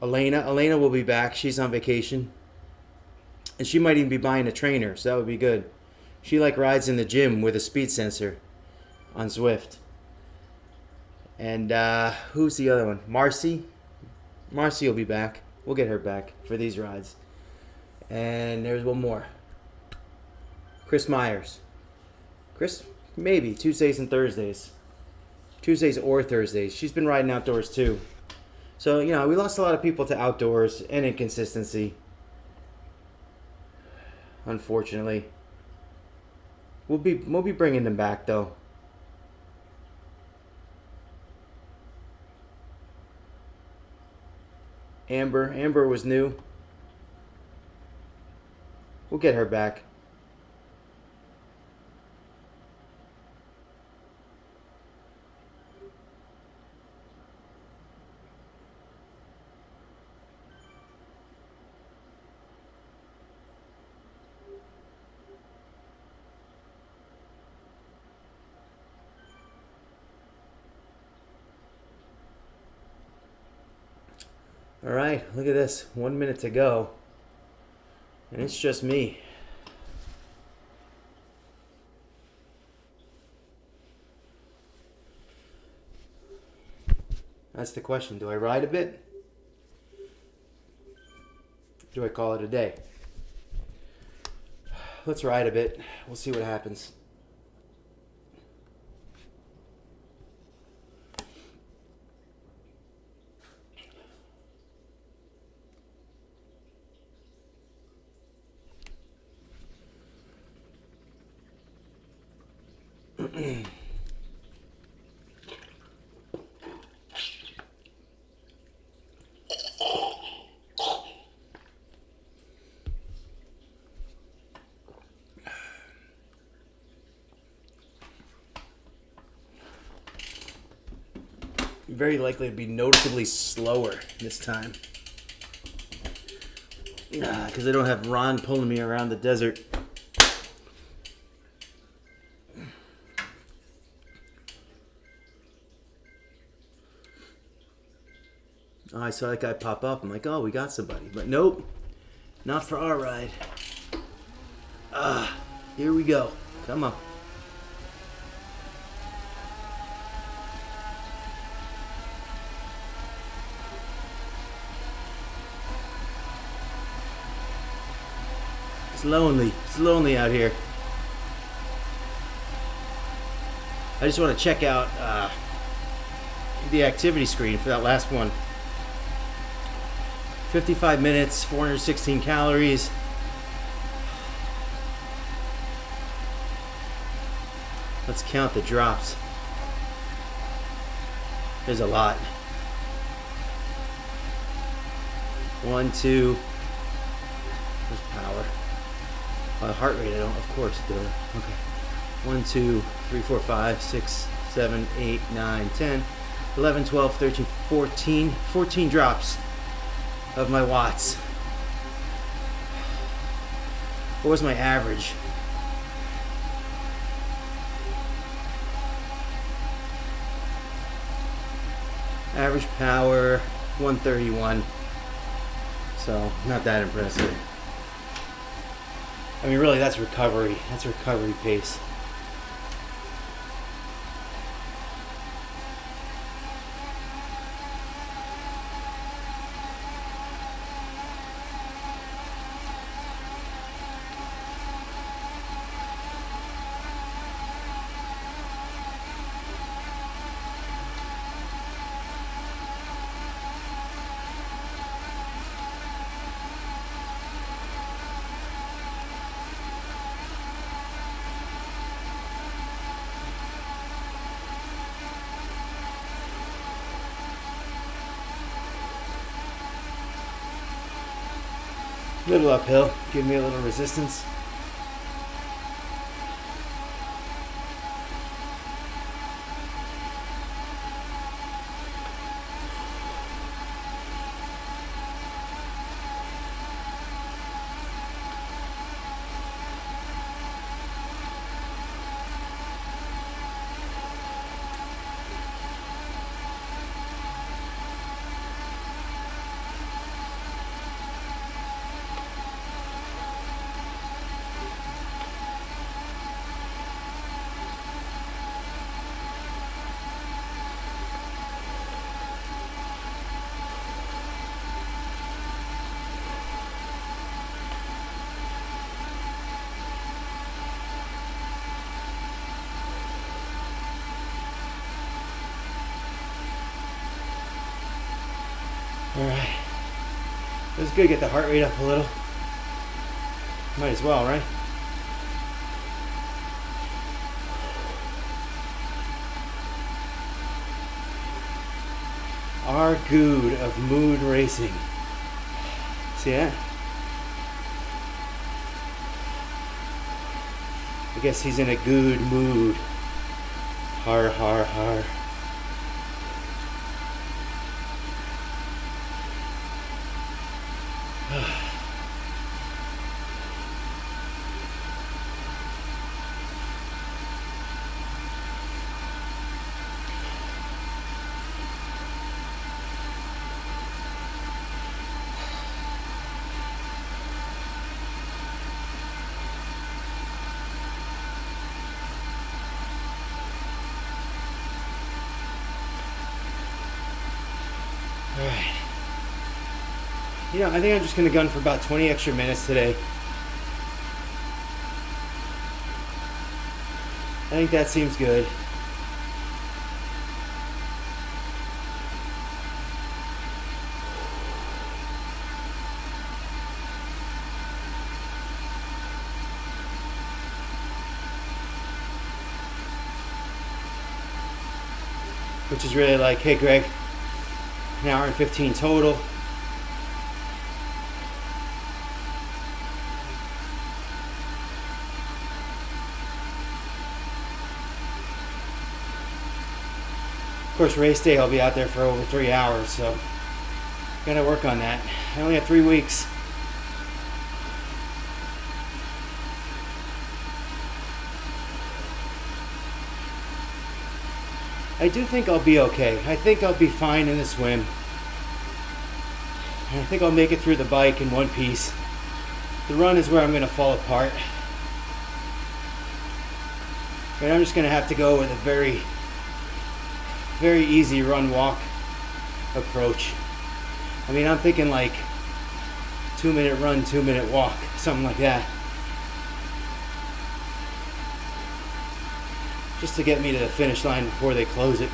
Elena will be back. She's on vacation. And she might even be buying a trainer, so that would be good. She rides in the gym with a speed sensor on Zwift. And who's the other one? Marcy. Marcy will be back. We'll get her back for these rides. And there's one more. Chris Myers. Chris, maybe Tuesdays and Thursdays. Tuesdays or Thursdays. She's been riding outdoors too. So, we lost a lot of people to outdoors and inconsistency. Unfortunately. We'll be bringing them back, though. Amber was new. We'll get her back. All right, look at this. 1 minute to go. And it's just me. That's the question. Do I ride a bit? Do I call it a day? Let's ride a bit. We'll see what happens. very likely to be noticeably slower this time. Because I don't have Ron pulling me around the desert. Oh, I saw that guy pop up. I'm like, oh, we got somebody. But nope, not for our ride. Here we go. Come on. It's lonely. It's lonely out here. I just want to check out the activity screen for that last one. 55 minutes, 416 calories. Let's count the drops. There's a lot. 1, 2. There's power. Heart rate, I don't, of course, do. Okay. 1, 2, 3, 4, 5, 6, 7, 8, 9, 10, 11, 12, 13, 14. 14 drops of my watts. What was my average? Average power 131. So not that impressive. I mean, really, that's recovery. That's recovery pace. Little uphill, give me a little resistance. Alright. It was good to get the heart rate up a little. Might as well, right? Our good of mood racing. See that? I guess he's in a good mood. Har, har, har. Alright. You know, I think I'm just going to gun for about 20 extra minutes today. I think that seems good. Which is really like, hey Greg, an hour and 15 total. course, race day I'll be out there for over 3 hours, so gotta work on that. I only have 3 weeks. I do think I'll be okay. I think I'll be fine in the swim. And I think I'll make it through the bike in one piece. The run is where I'm going to fall apart. And I'm just going to have to go with a very, very easy run-walk approach. I mean, I'm thinking like 2-minute run, 2-minute walk, something like that. Just to get me to the finish line before they close it.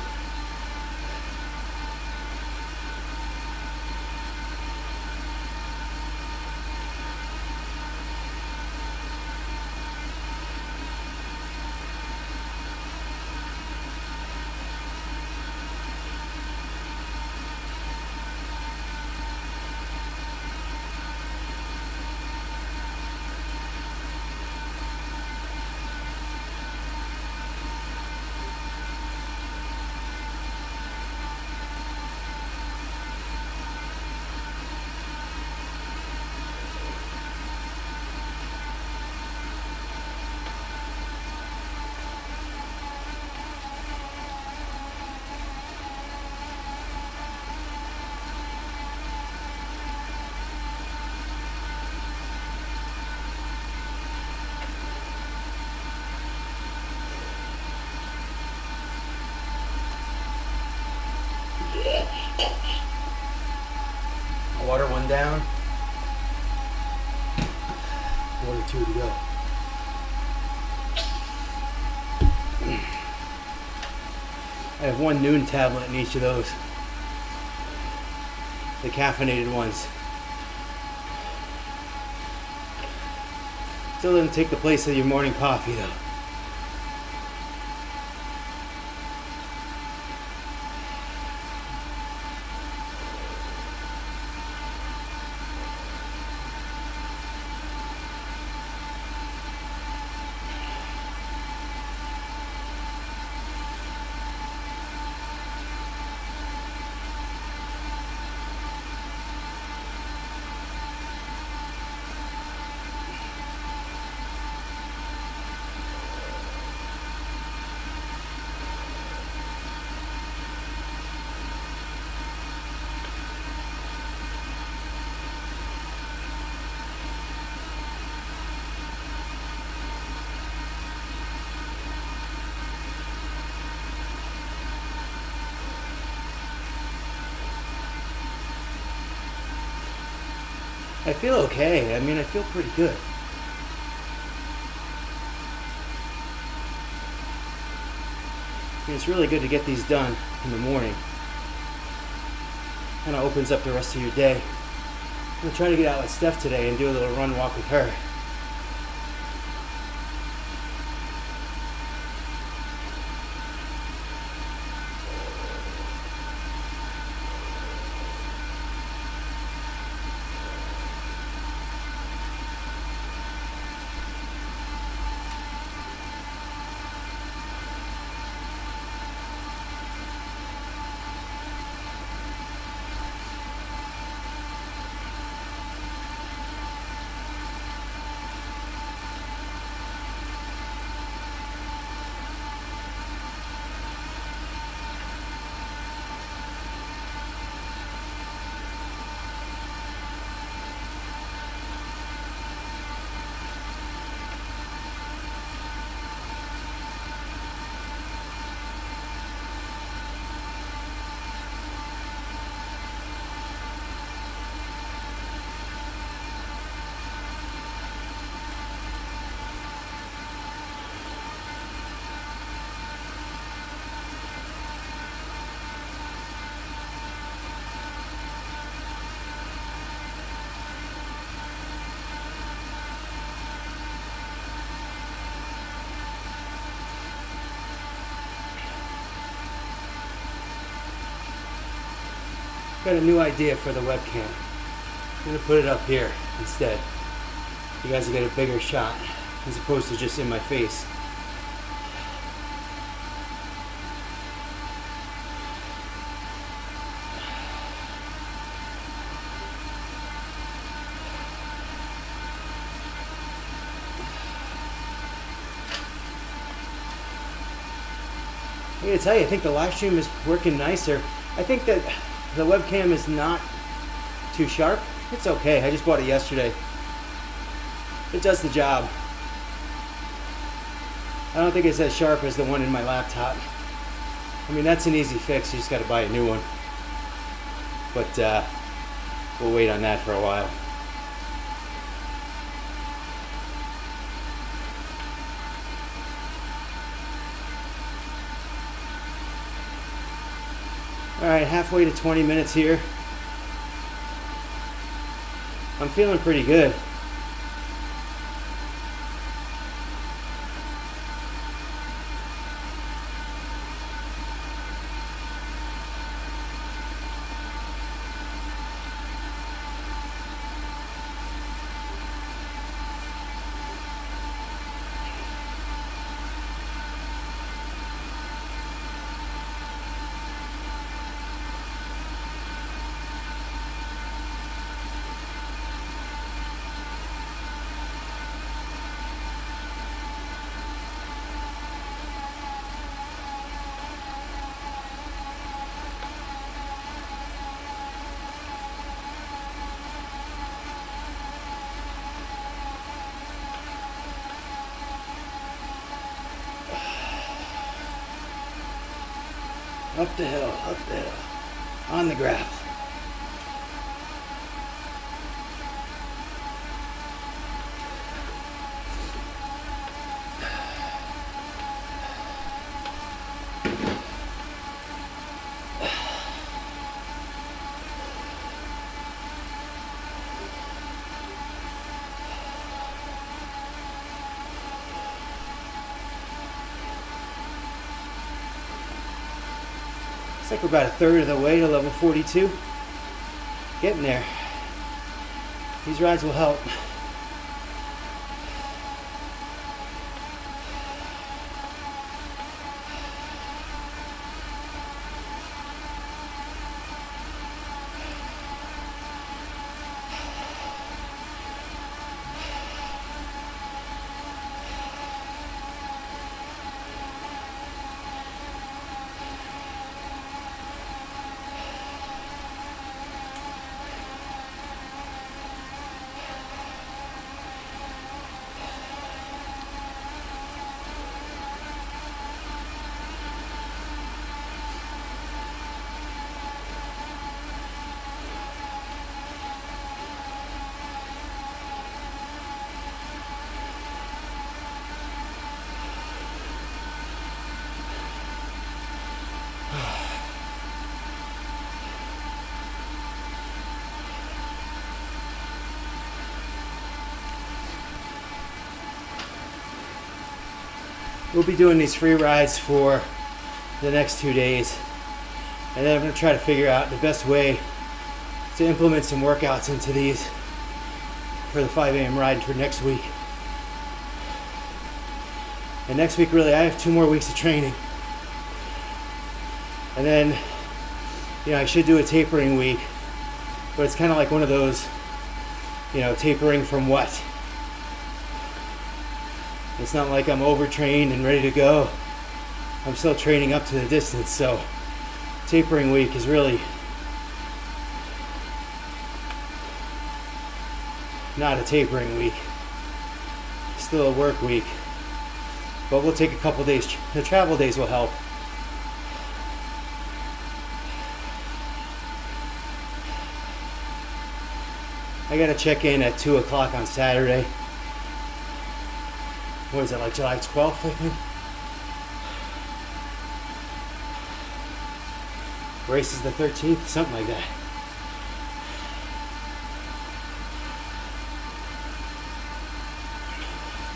Water one down. Water 2 to go. I have 1 noon tablet in each of those. The caffeinated ones. Still doesn't take the place of your morning coffee though. I feel okay. I mean, I feel pretty good. I mean, it's really good to get these done in the morning. Kind of opens up the rest of your day. I'm going to try to get out with Steph today and do a little run walk with her. Got a new idea for the webcam. I'm going to put it up here instead. You guys will get a bigger shot as opposed to just in my face. I gotta tell you, I think the live stream is working nicer. I think that the webcam is not too sharp. It's okay. I just bought it yesterday. It does the job. I don't think it's as sharp as the one in my laptop. I mean, that's an easy fix. You just got to buy a new one. But we'll wait on that for a while. All right, halfway to 20 minutes here. I'm feeling pretty good. Up the hill, on the gravel. Looks like we're about a third of the way to level 42. Getting there. These rides will help. We'll be doing these free rides for the next 2 days. And then I'm going to try to figure out the best way to implement some workouts into these for the 5 a.m. ride for next week. And next week, really, I have 2 more weeks of training. And then, I should do a tapering week. But it's kind of like one of those, tapering from what? It's not like I'm overtrained and ready to go. I'm still training up to the distance, so tapering week is really not a tapering week. Still a work week. But we'll take a couple days. The travel days will help. I gotta check in at 2 o'clock on Saturday. What is it, like July 12th, I think? Race is the 13th, something like that.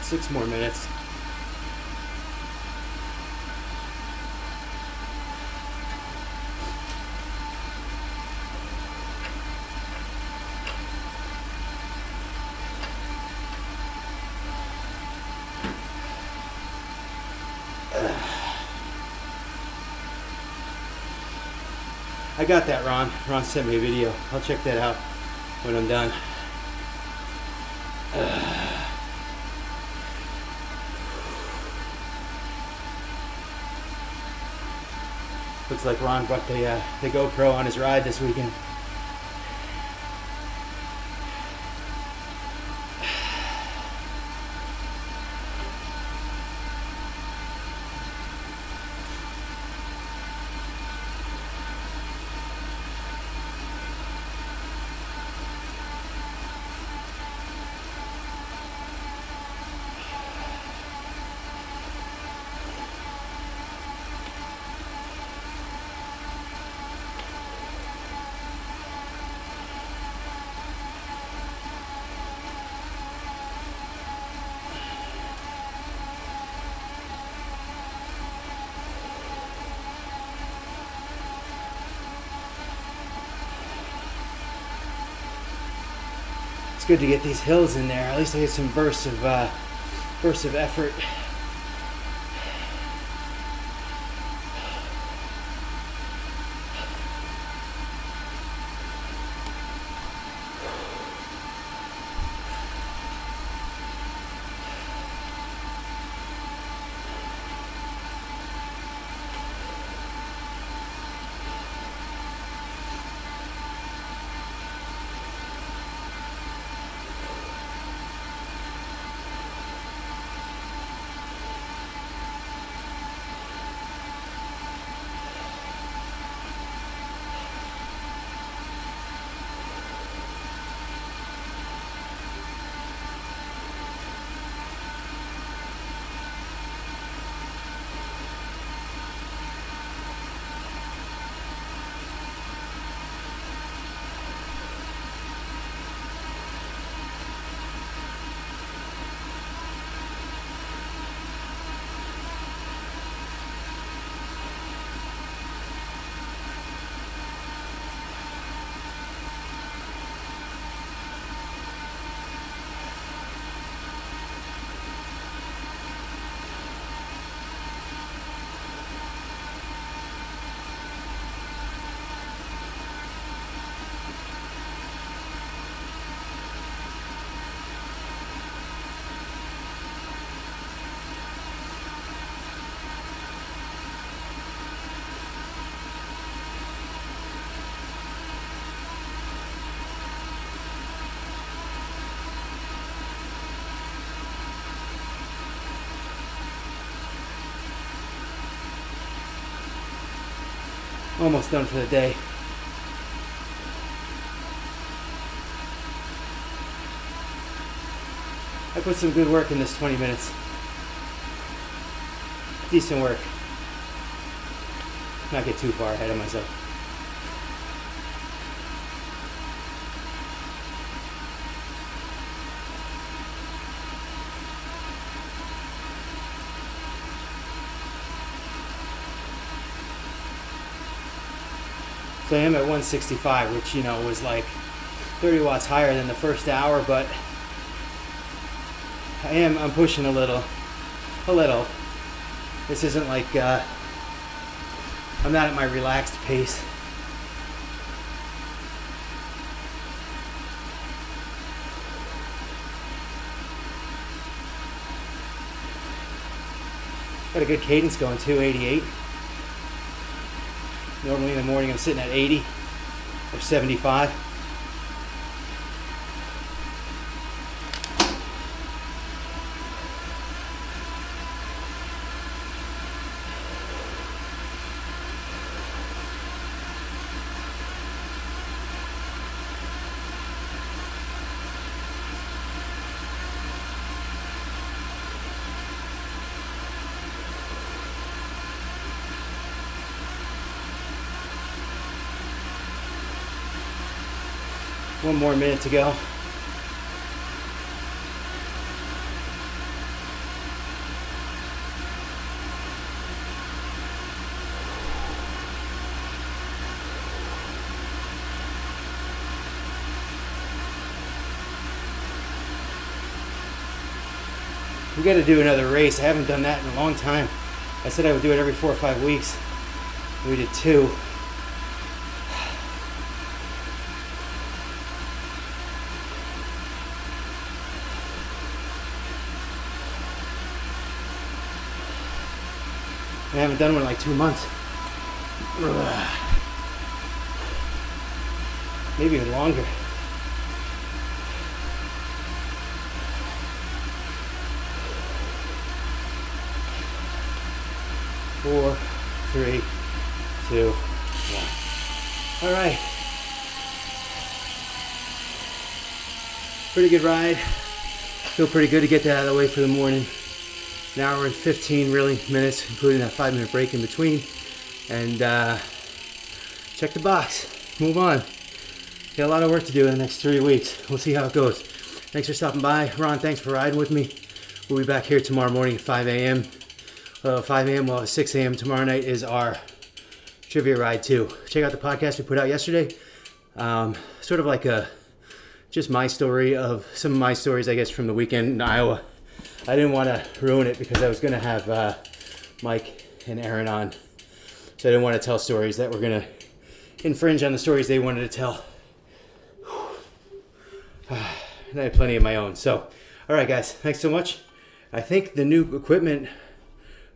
Six more minutes. I got that, Ron. Ron sent me a video. I'll check that out when I'm done. Looks like Ron brought the GoPro on his ride this weekend. It's good to get these hills in there. At least I get some bursts of effort. Almost done for the day. I put some good work in this 20 minutes. Decent work. Not get too far ahead of myself. So I am at 165, which, you know, was like 30 watts higher than the first hour, but I'm pushing a little. This isn't like, I'm not at my relaxed pace. Got a good cadence going, 288. Normally in the morning I'm sitting at 80 or 75. One more minute to go. We got to do another race. I haven't done that in a long time. I said I would do it every 4 or 5 weeks. We did 2. I haven't done one in like 2 months. Maybe even longer. 4, 3, 2, 1. All right. Pretty good ride. Feel pretty good to get that out of the way for the morning. An hour and 15 really minutes, including that 5-minute break in between. And check the box. Move on. Got a lot of work to do in the next 3 weeks. We'll see how it goes. Thanks for stopping by. Ron, thanks for riding with me. We'll be back here tomorrow morning at 5 a.m. 5 a.m. Well, 6 a.m. tomorrow night is our trivia ride too. Check out the podcast we put out yesterday. Sort of like just my story of some of my stories, I guess, from the weekend in Iowa. I didn't want to ruin it because I was going to have Mike and Aaron on. So I didn't want to tell stories that were going to infringe on the stories they wanted to tell. And I had plenty of my own. So, all right, guys, thanks so much. I think the new equipment,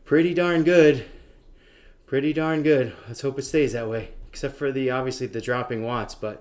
pretty darn good. Pretty darn good. Let's hope it stays that way. Except for obviously the dropping watts, but